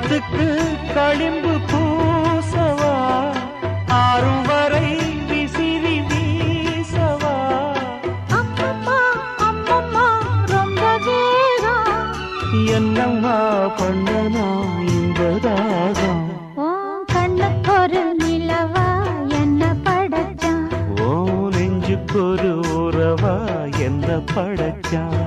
முகத்துக்கு களிம்பு பூசவா ஆறும் வரை விசிறி வீசவா அம்மம்மா அம்மம்மா ரொம்ப வேகம் என்னம்மா பண்ணனா இன்பதாகம் ஓ கண்ணுக்கு ஒரு நிலவா என்ன படைச்சான் ஓ நெஞ்சுக்கொரு உறவா என்ன படைச்சான்